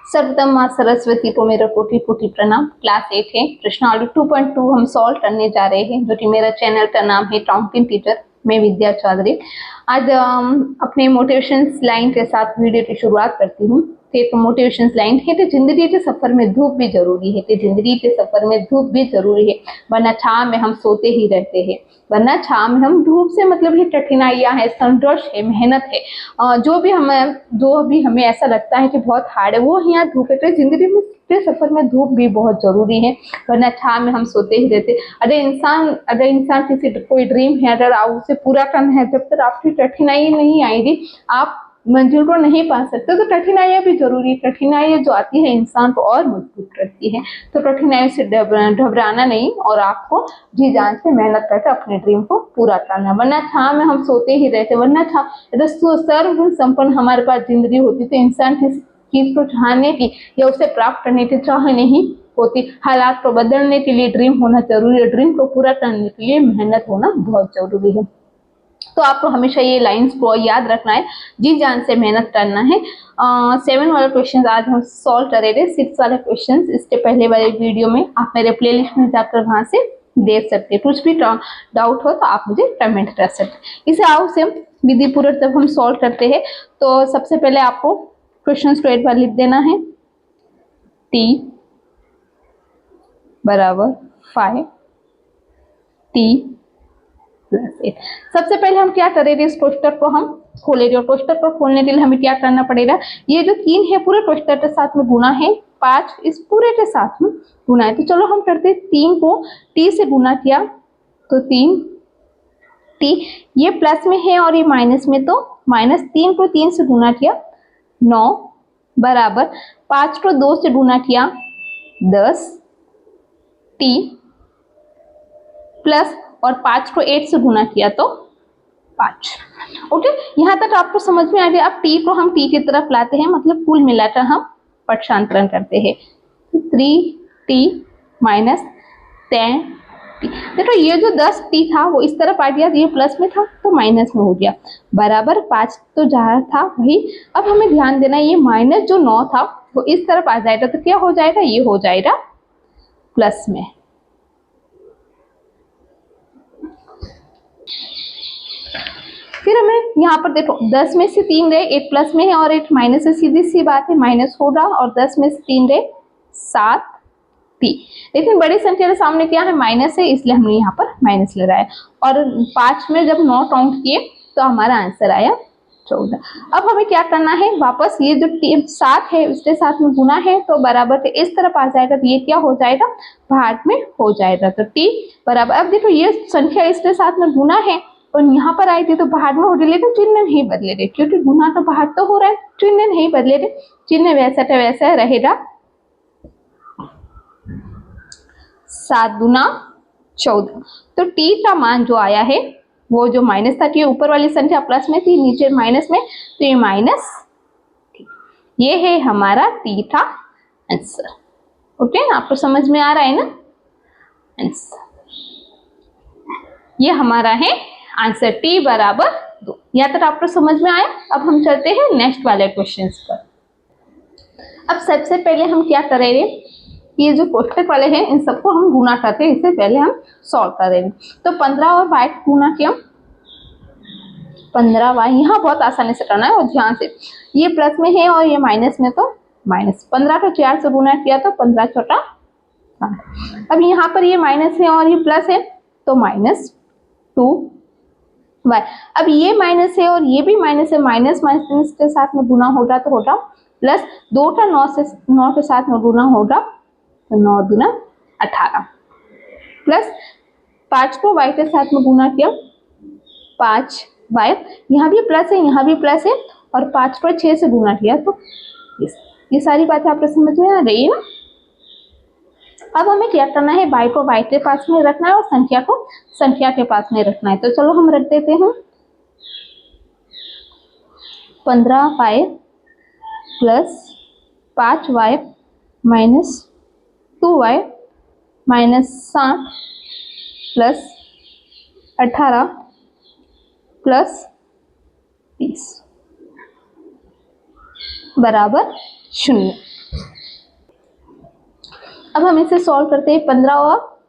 सर्वप्रथम माँ सरस्वती को मेरा कोटि कोटि प्रणाम। क्लास 8 है, प्रश्नावली 2.2 हम सॉल्व करने जा रहे हैं, जो कि मेरा चैनल का नाम है टॉन्किन टीचर। मैं विद्या चौधरी। आज अपने मोटिवेशन लाइन के साथ वीडियो की शुरुआत करती हूँ। तो मोटिवेशन लाइन है कि जिंदगी के सफर में धूप भी जरूरी है, कि जिंदगी के सफर में धूप भी जरूरी है, वरना छाव में हम सोते ही रहते हैं, वरना छाव में हम धूप से मतलब ये कठिनाइयां है, संघर्ष है, मेहनत है, जो भी हमें ऐसा लगता है कि बहुत हार्ड है, वो यहाँ धूप है। जिंदगी में के सफर में धूप भी बहुत जरूरी है, वरना छाव में हम सोते ही रहते। अगर इंसान किसी कोई ड्रीम है, अगर आप उसे पूरा करना है, जब तक आपकी कठिनाई नहीं आएगी आप मंजिल को नहीं पा सकते। तो कठिनाइयां भी जरूरी है। कठिनाइयां जो आती है इंसान को और मजबूत करती है। तो कठिनाइयों से घबराना नहीं और आपको जी जान से मेहनत करके अपने ड्रीम को पूरा करना, वरना छाव में हम सोते ही रहते। वरना सर्वगुण संपन्न हमारे पास जिंदगी होती तो इंसान किसी चीज को चाहने की या उसे प्राप्त करने की चाह नहीं होती। हालात को बदलने के लिए ड्रीम होना जरूरी है, ड्रीम को पूरा करने के लिए मेहनत होना बहुत जरूरी है। तो आपको हमेशा ये लाइंस को याद रखना है, जी जान से मेहनत करना है। 7 वाला क्वेश्चन आज हम सॉल्व करेंगे। 6 वाला क्वेश्चन इसके पहले वाले वीडियो में आप मेरे प्लेलिस्ट में जाकर वहां से देख सकते हैं। कुछ भी डाउट हो तो आप मुझे कमेंट कर सकते हैं। इसे आओ से विधि पूर्वक जब हम सॉल्व करते हैं तो सबसे पहले आपको क्वेश्चन को एक बार लिख देना है। t बराबर 5 t प्लस 8। सबसे पहले हम क्या करेंगे, इस कोष्टक को हम खोलेंगे और कोष्टक को खोलने के लिए हमें क्या करना पड़ेगा, ये जो 3 है पूरे कोष्टक के साथ में गुना है, 5 इस पूरे के साथ में गुना है। तो चलो हम करते हैं, 3 को t से गुना किया तो 3 t, ये प्लस में है और ये माइनस में, तो माइनस 3 को 3 से गुना किया 9 बराबर 5 को 2 से गुना किया 10 t प्लस और 5 को 8 से गुना किया तो 5। ओके, यहाँ तक आपको समझ में आ गया। अब t को हम t की तरफ लाते हैं, मतलब कुल मिलाकर हम पक्षांतरण करते हैं। 3t minus 10t। देखो ये जो 10t था वो इस तरफ आ गया, ये प्लस में था तो माइनस में हो गया, बराबर 5 तो जहाँ था वही। अब हमें ध्यान देना, ये माइनस जो 9 था वो इस तरफ आ जाएगा तो क्या हो जाएगा, ये हो जाएगा प्लस में। फिर हमें यहाँ पर देखो 10 में से 3 गए, एक प्लस में है और एक माइनस है, सीधी सी बात है माइनस होगा, और 10 में से 3 गए 7t। लेकिन बड़ी संख्या के सामने क्या है, माइनस है, इसलिए हमने यहाँ पर माइनस लगाया। और 5 में जब 9 काउंट किए तो हमारा आंसर आया 14। अब हमें क्या करना है, वापस ये जो 7 है उसके साथ में गुना है तो बराबर के इस तरफ आ जाएगा, तो ये क्या हो जाएगा, भाग में हो जाएगा। तो t बराबर, अब देखो ये संख्या इसके साथ में गुना है और यहाँ पर आई थी तो भाग में हो रही, लेकिन चिन्ह नहीं बदले थे, क्योंकि गुना तो भाग तो हो रहा है, चिन्ह नहीं बदले थे, चिन्ह वैसा तो वैसा रहेगा। 7 गुना 14। तो t का मान जो आया है वो जो माइनस था, कि ऊपर वाली संख्या प्लस में थी, नीचे माइनस में, तो ये माइनस, ये है हमारा t का आंसर। ओके, आपको समझ में आ रहा है ना आंसर, ये हमारा है आंसर, t बराबर 2। यहाँ तक आपको समझ में आया। अब हम चलते हैं नेक्स्ट वाले क्वेश्चन पर। अब सबसे पहले हम क्या करेंगे, ये जो कोष्टक वाले हैं इन सबको हम गुना करते हैं, इससे पहले हम सॉल्व करेंगे। तो 15 और 22 गुना किया 15y, यहाँ बहुत आसानी से करना है और ध्यान से, ये प्लस में है और ये माइनस में, तो माइनस 15 को 4 से गुना किया तो 15 छोटा। अब यहाँ पर ये माइनस है और ये प्लस है तो माइनस 2y। अब ये माइनस है और ये भी माइनस है, माइनस माइनस के साथ में गुना होगा तो होगा प्लस, 2 का 9 के साथ में गुना होगा तो 9 दूना 18 प्लस 5 को y के साथ में गुना किया 5y, यहाँ भी प्लस है यहाँ भी प्लस है, और 5 को 6 से गुना किया तो ये सारी बातें आपको समझ में आ रही है ना। अब हमें क्या करना है, y को y के पास में रखना है और संख्या को संख्या के पास में रखना है। तो चलो हम रख देते हैं 15y plus 5y minus 2y minus 7 plus 18 plus 30 बराबर शून्य। अब हम इसे सॉल्व करते हैं। 15 और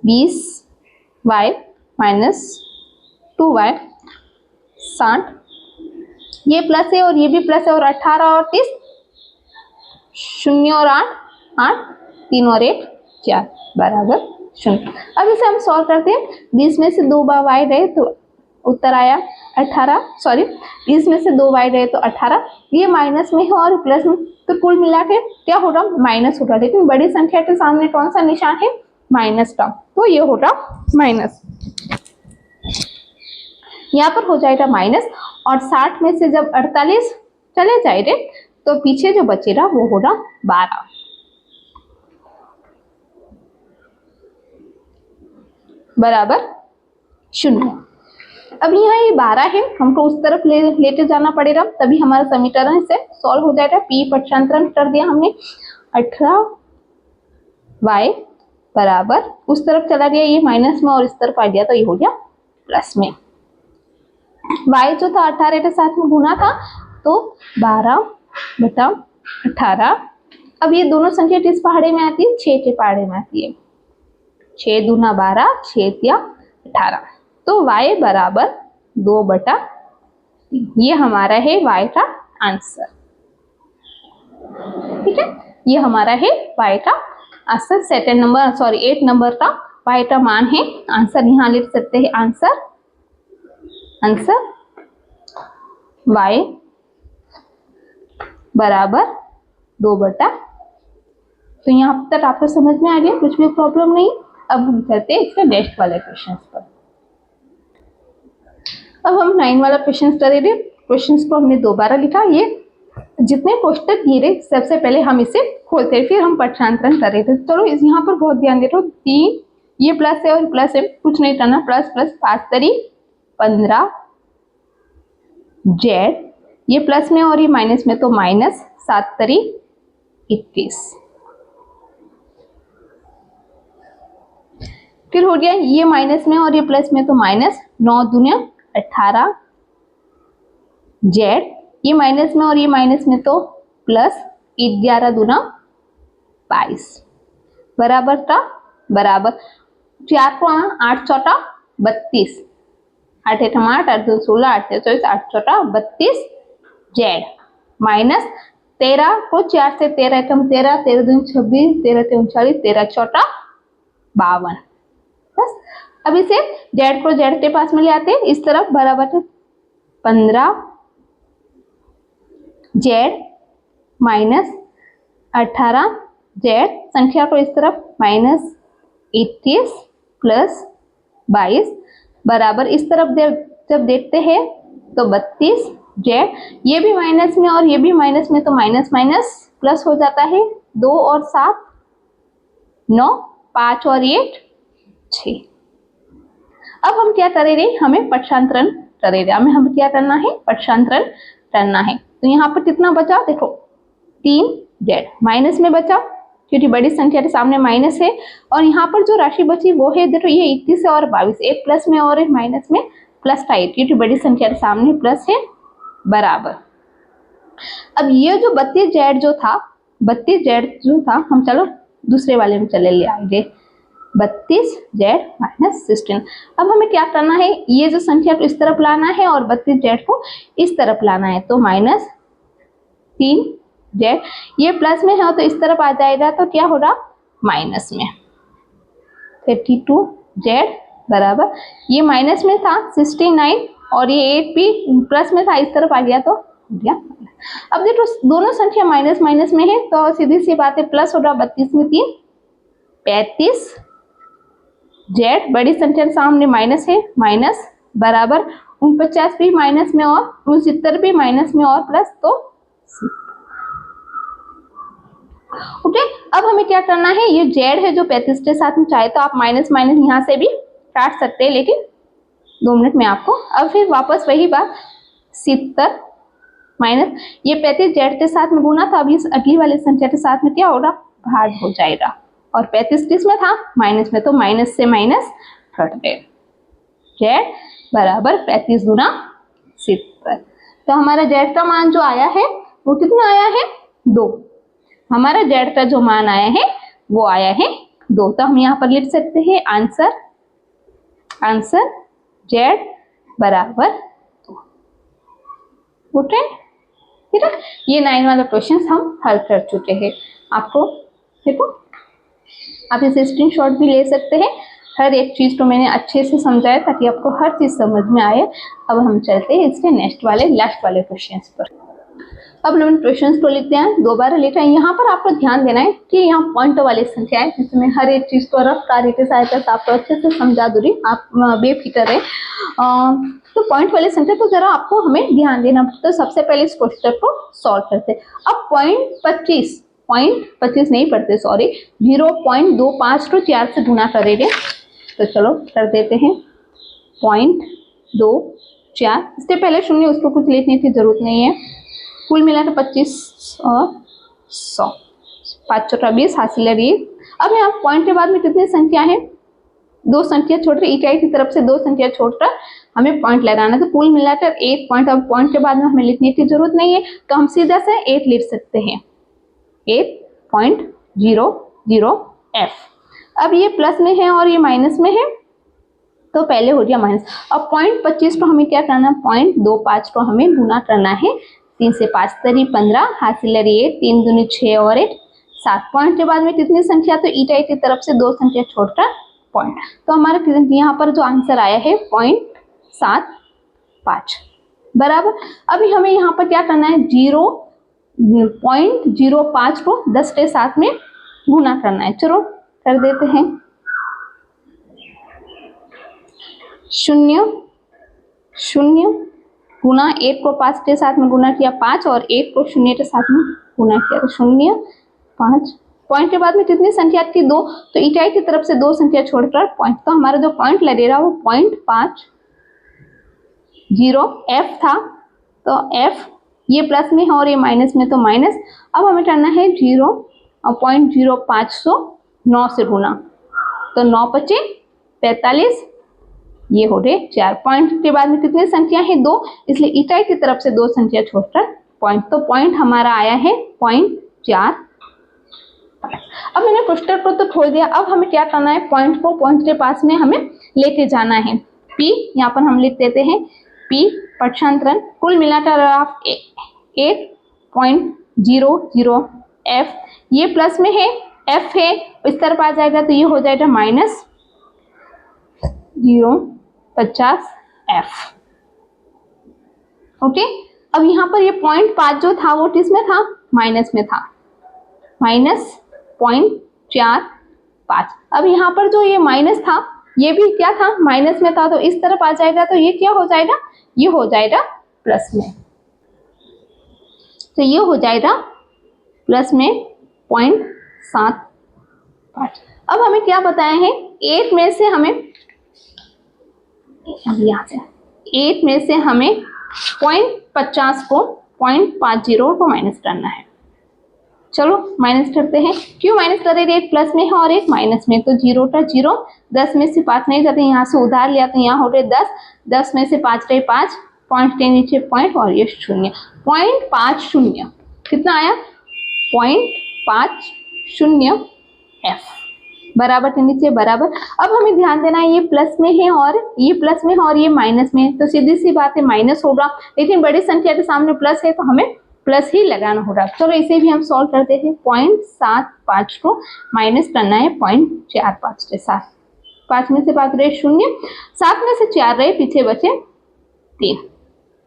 20y माइनस 2y 60, ये प्लस है और ये भी प्लस है, और 18 और 30 शून्य और 8 8 3 और 1 4 बराबर शून्य। अब इसे हम सॉल्व करते हैं। 20 में से 2 बार y रहे तो उत्तर आया 18, सॉरी 20 में से 2 y रहे तो 18, ये माइनस में है और प्लस में, तो कुल मिला के क्या हो रहा, माइनस हो रहा। लेकिन बड़ी संख्या के सामने कौन सा निशान है, माइनस का, तो ये हो रहा माइनस। यहाँ पर हो जाएगा माइनस, और 60 में से जब 48 चले जाएंगे तो पीछे जो बचेगा वो हो रहा 12 बराबर शून्य। अब यहाँ ये 12 है, हमको उस तरफ लेते जाना पड़ेगा, तभी हमारा समीकरण से सॉल्व हो जाएगा। p पक्षांतरण कर दिया हमने, 18y बराबर उस तरफ चला गया ये माइनस में, और इस तरफ आ गया तो ये हो गया प्लस में। y जो था 18 के साथ में गुना था, तो 12/18। अब ये दोनों संख्या किस पहाड़े में आती है, 6 के पहाड़े में आती है। 6 दूना 12, 6 या 18, तो y बराबर 2/3, ये हमारा है y का आंसर। ठीक है, ये हमारा है y का आंसर। 7 नंबर, सॉरी 8 नंबर का y का मान है आंसर। यहाँ लिख सकते हैं आंसर y बराबर 2/3। तो यहाँ तक आपको समझ में आ गया, कुछ भी प्रॉब्लम नहीं। अब हम चलते हैं इसके नेक्स्ट वाले क्वेश्चन पर। अब हम 9 वाला क्वेश्चन करेंगे। क्वेश्चन को हमने दोबारा लिखा, ये जितने कोष्टक दिए रहे सबसे पहले हम इसे खोलते हैं, फिर हम पक्षांतरण करेंगे। चलो इस यहाँ पर बहुत ध्यान दे दो, 3 ये प्लस है और प्लस है, कुछ नहीं करना, प्लस प्लस 5 तरी 15 जेड, ये प्लस में और ये माइनस में, तो माइनस 7 तरी 21। फिर हो गया ये माइनस में और ये प्लस में, तो माइनस 9 दूना 18 जेड, ये माइनस में और ये माइनस में, तो प्लस 11 दूना 22 बराबर का बराबर 4 को 8 चौटा 32, 8 8 8 8 2 16 8 24 8 चौटा 32 जेड, माइनस 13 को 4 से 13 कम 13 13 दूनी 26 13 39 13 चौटा 52। बस अब इसे जेड को जेड के पास में ले आते हैं, इस तरफ बराबर 15 जेड माइनस 18 जेड, संख्या को इस तरफ माइनस 21 प्लस 22 बराबर, इस तरफ जब देखते हैं तो 32 जेड, ये भी माइनस में और ये भी माइनस में, तो माइनस माइनस प्लस हो जाता है, 2 और 7 9, 5 और 1 6। अब हम क्या करेंगे, हमें पक्षांतरण करेंगे, हमें क्या करना है, पक्षांतरण करना है। तो यहाँ पर कितना बचा, देखो 3 जेड माइनस में बचा, क्योंकि बड़ी संख्या के सामने माइनस है, और यहाँ पर जो राशि बची वो है, देखो ये 21 और 22, एक प्लस में और एक माइनस में, प्लस का 1, क्योंकि बड़ी संख्या के सामने प्लस है बराबर। अब ये जो 32 जेड जो था, 32 जेड जो था, हम चलो दूसरे वाले में चले ले आएंगे, 32 जेड माइनस 16। अब हमें क्या करना है, ये जो संख्या को इस तरफ लाना है और 32 जेड को इस तरफ लाना है, तो माइनस 3 जेड, ये प्लस में है तो इस तरफ आ जाएगा, तो क्या हो रहा माइनस में 32 जेड बराबर, ये माइनस में था 69 और ये 8 भी प्लस में था, इस तरफ आ गया तो हो गया। अब देखो दोनों संख्या माइनस माइनस में है, तो सीधी सी बात है, प्लस हो रहा 32 में 3 35 जेड, बड़ी संख्या के सामने माइनस है, माइनस बराबर 49 भी माइनस में और 69 भी माइनस में और प्लस, तो ओके। अब हमें क्या करना है, ये जेड है जो 35 के साथ में, चाहे तो आप माइनस माइनस यहाँ से भी काट सकते हैं, लेकिन 2 मिनट में आपको। अब फिर वापस वही बात, 70 माइनस ये 35 जेड के साथ में गुना था, अभी अगली वाली संख्या के साथ में क्या होगा, भाग हो जाएगा, और 35 किस में था, माइनस में, तो माइनस से माइनस हट गए, जेड बराबर 35 गुना 70। तो हमारा जेड का मान जो आया है वो कितना आया है, 2। हमारा जेड का जो मान आया है वो आया है 2। तो हम यहाँ पर लिख सकते हैं आंसर जेड बराबर 2। ओके, ठीक है। ये 9 वाला क्वेश्चन हम हल कर चुके हैं। आपको देखो, आप इसे स्क्रीनशॉट भी ले सकते हैं। हर एक चीज तो मैंने अच्छे से समझाया ताकि आपको हर चीज समझ में आए। अब हम चलते हैं इसके लास्ट वाले क्वेश्चंस पर। अब हम क्वेश्चंस को लिखते हैं, दोबारा लिखा है। यहाँ पर आपको ध्यान देना है कि यहाँ पॉइंट वाली संख्या है, जिसमें हर एक चीज को रफ कार्य की सहायता से आपको अच्छे से समझा दूंगी, आप बेफिक्र रहे। तो पॉइंट वाली संख्या तो जरा आपको हमें ध्यान देना। तो सबसे पहले इस क्वेश्चन को सॉल्व करते हैं। अब पॉइंट 25 नहीं पढ़ते, सॉरी, 0.25 को 4 से गुना करेंगे। तो चलो कर देते हैं 0.24। इससे पहले शून्य, उसको कुछ लिखने की जरूरत नहीं है। कुल मिलाकर 25 और 100, 5 चौका 20 हासिल है 20। अब यहाँ पॉइंट के बाद में कितनी संख्या है? 2 संख्या छोड़कर ईटाई की तरफ से 2 संख्या छोड़कर हमें पॉइंट लगाना। तो कुल मिलाकर 8 पॉइंट। अब पॉइंट के बाद में हमें लिखने की जरूरत नहीं है, तो हम सीधा से 8 लिख सकते हैं, 8.00F। अब ये प्लस में है और ये माइनस में है, तो पहले हो गया माइनस। अब 0.25 को हमें क्या करना है? 0.25 को हमें गुना करना है। 3 से 5 तरी 15 हासिल 8, 3 दूनी 6 और 1 7। पॉइंट के बाद में कितनी संख्या? तो ईटाई की तरफ से 2 संख्या छोड़कर पॉइंट। तो हमारा यहाँ पर जो आंसर आया है 0.75 बराबर। अभी हमें यहाँ पर क्या करना है? 0.05 को 10 के साथ में गुना करना है। चलो कर देते हैं। 0 गुना 1 को 5 के साथ में गुना किया 5 और 1 को 0 के साथ में गुना किया, तो 0 5। पॉइंट के बाद में कितनी संख्या थी? 2। तो ईटाई की तरफ से 2 संख्या छोड़कर पॉइंट। तो हमारा जो पॉइंट लगेगा वो 0.50F था। तो F ये प्लस में है और ये माइनस में, तो माइनस। अब हमें करना है 0.05 को 9 से गुना, तो 9 पचे 45, ये हो गए 4। पॉइंट के बाद में कितनी संख्या है? 2, इसलिए ईटाई की तरफ से 2 संख्या छोड़कर पॉइंट। तो पॉइंट हमारा आया है 0.4। अब मैंने क्वेश्चन को तो खोल दिया। अब हमें क्या करना है? पॉइंट को पॉइंट के पास में हमें लेके जाना है। P यहाँ पर हम लिख देते हैं P पक्षांतरण। कुल मिलाकर आप 8.00F, ये प्लस में है, F है, इस तरफ आ जाएगा तो ये हो जाएगा माइनस 0.50F। ओके। अब यहाँ पर ये 0.5 जो था वो किस में था? माइनस में था, माइनस 0.45। अब यहाँ पर जो ये माइनस था ये भी क्या था? माइनस में था, तो इस तरफ आ जाएगा तो ये क्या हो जाएगा? ये हो जाएगा प्लस में। तो ये हो जाएगा प्लस में 0.75। अब हमें क्या बताया है? 8 में से हमें 0.50 को 0.50 को माइनस करना है। चलो माइनस करते हैं। क्यों माइनस कर रहे? एक प्लस में है और एक माइनस में, तो 0 का 0, 10 में से 5 नहीं जाते, यहाँ से उधार लिया तो यहाँ हो गए 10, 10 में से 5 गए 5, पॉइंट के नीचे पॉइंट और ये 0, 0.50 कितना आया? 0.50F बराबर के नीचे बराबर। अब हमें ध्यान देना है ये प्लस में है और ये प्लस में है और ये माइनस में है, तो सीधी सी बात है माइनस होगा, लेकिन बड़ी संख्या के सामने प्लस है तो हमें प्लस ही लगाना होगा। चलो इसे भी हम सॉल्व करते हैं। 0.75 को माइनस करना है 0.45 के साथ। 5 में से 5 रहे 0, 7 में से 4 रहे, पीछे बचे 3,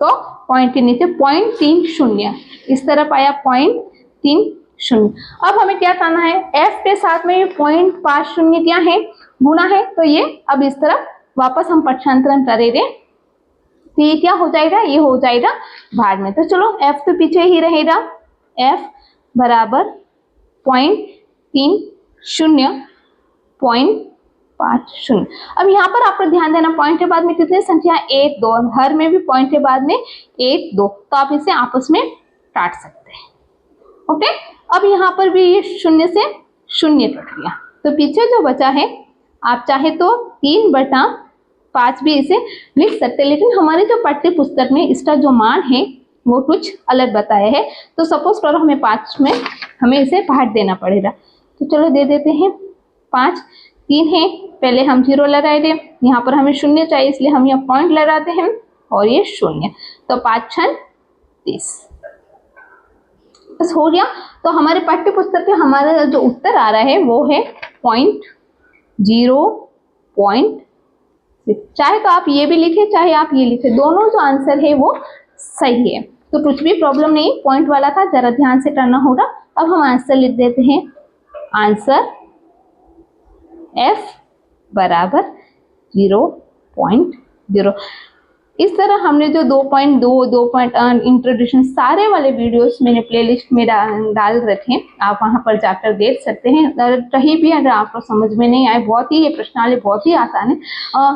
तो पॉइंट के नीचे 0.30, इस तरफ आया 0.30। अब हमें क्या करना है? F के साथ में 0.50 क्या है? गुना है, तो ये अब इस तरफ वापस हम पक्षांतरण करेंगे, तो ये क्या हो जाएगा? ये हो जाएगा भाग में। तो चलो F तो पीछे ही रहेगा, F बराबर 0.30, 0.50। अब यहाँ पर आपको ध्यान देना, पॉइंट के बाद में कितनी संख्या? 1 2, हर में भी पॉइंट के बाद में 1 2, तो आप इसे आपस में काट सकते हैं। ओके। अब यहाँ पर भी ये 0 से 0 कट गया, तो पीछे जो बचा है आप चाहे तो 3/5 भी इसे लिख सकते हैं, लेकिन हमारे जो पाठ्य पुस्तक में इसका जो मान है वो कुछ अलग बताया है। तो सपोज करो हमें 5 में हमें इसे बांट देना पड़ेगा, तो चलो दे देते हैं 5। 3 है, पहले हम 0 लगाए थे, यहाँ पर हमें 0 चाहिए इसलिए हम यहाँ पॉइंट लगाते हैं और ये 0, तो 5 6 30 बस हो गया। तो हमारे पाठ्य पुस्तक में हमारा जो उत्तर आ रहा है वो है 0.6। चाहे तो आप ये भी लिखे चाहे आप ये लिखे, दोनों जो आंसर है वो सही है, तो कुछ भी प्रॉब्लम नहीं। पॉइंट वाला था, जरा ध्यान से करना होगा। अब हम आंसर लिख देते हैं, आंसर F बराबर 0.0। इस तरह हमने जो 2.2, 2.1 इंट्रोडक्शन सारे वाले वीडियोस मैंने प्लेलिस्ट में डाल रखे हैं, आप वहां पर जाकर देख सकते हैं। कहीं भी अगर आपको समझ में नहीं आए, बहुत ही ये प्रश्नावली बहुत ही आसान है।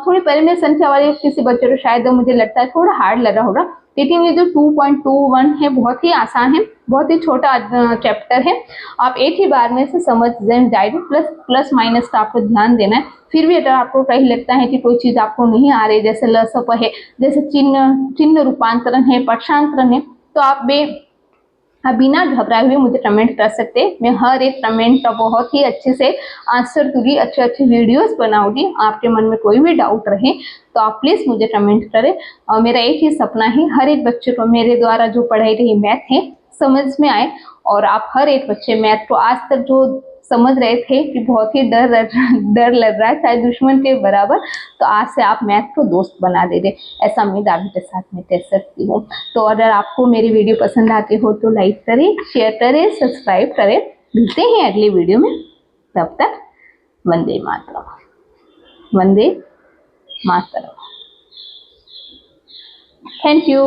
थोड़ी परिमेय संख्या वाले किसी बच्चे को शायद मुझे लगता है थोड़ा हार्ड लगा होगा, लेकिन ये जो 2.21 है बहुत ही आसान है, बहुत ही छोटा चैप्टर है, आप एक ही बार में से समझ जाएंगे। प्लस माइनस का आपको ध्यान देना है। फिर भी अगर आपको कहीं लगता है कि कोई चीज आपको नहीं आ रही, जैसे ल स प है, जैसे चिन्ह रूपांतरण है, पक्षांतरण है, तो आप बिना घबराए हुए मुझे कमेंट कर सकते हैं। मैं हर एक कमेंट का बहुत ही अच्छे से आंसर दूंगी, अच्छे अच्छे वीडियोस बनाऊंगी। आपके मन में कोई भी डाउट रहे तो आप प्लीज मुझे कमेंट करें। और मेरा एक ही सपना है, हर एक बच्चे को मेरे द्वारा जो पढ़ाई रही मैथ है समझ में आए, और आप हर एक बच्चे मैथ को आज तक जो समझ रहे थे कि बहुत ही डर लग रहा है चाहे दुश्मन के बराबर, तो आज से आप मैथ को दोस्त बना दे रहे, ऐसा उम्मीद आपके साथ मैं कह सकती हूँ। तो अगर आपको मेरी वीडियो पसंद आती हो तो लाइक करें, शेयर करें, सब्सक्राइब करें। मिलते हैं अगली वीडियो में, तब तक वंदे मातरम, वंदे मातरम। Thank you.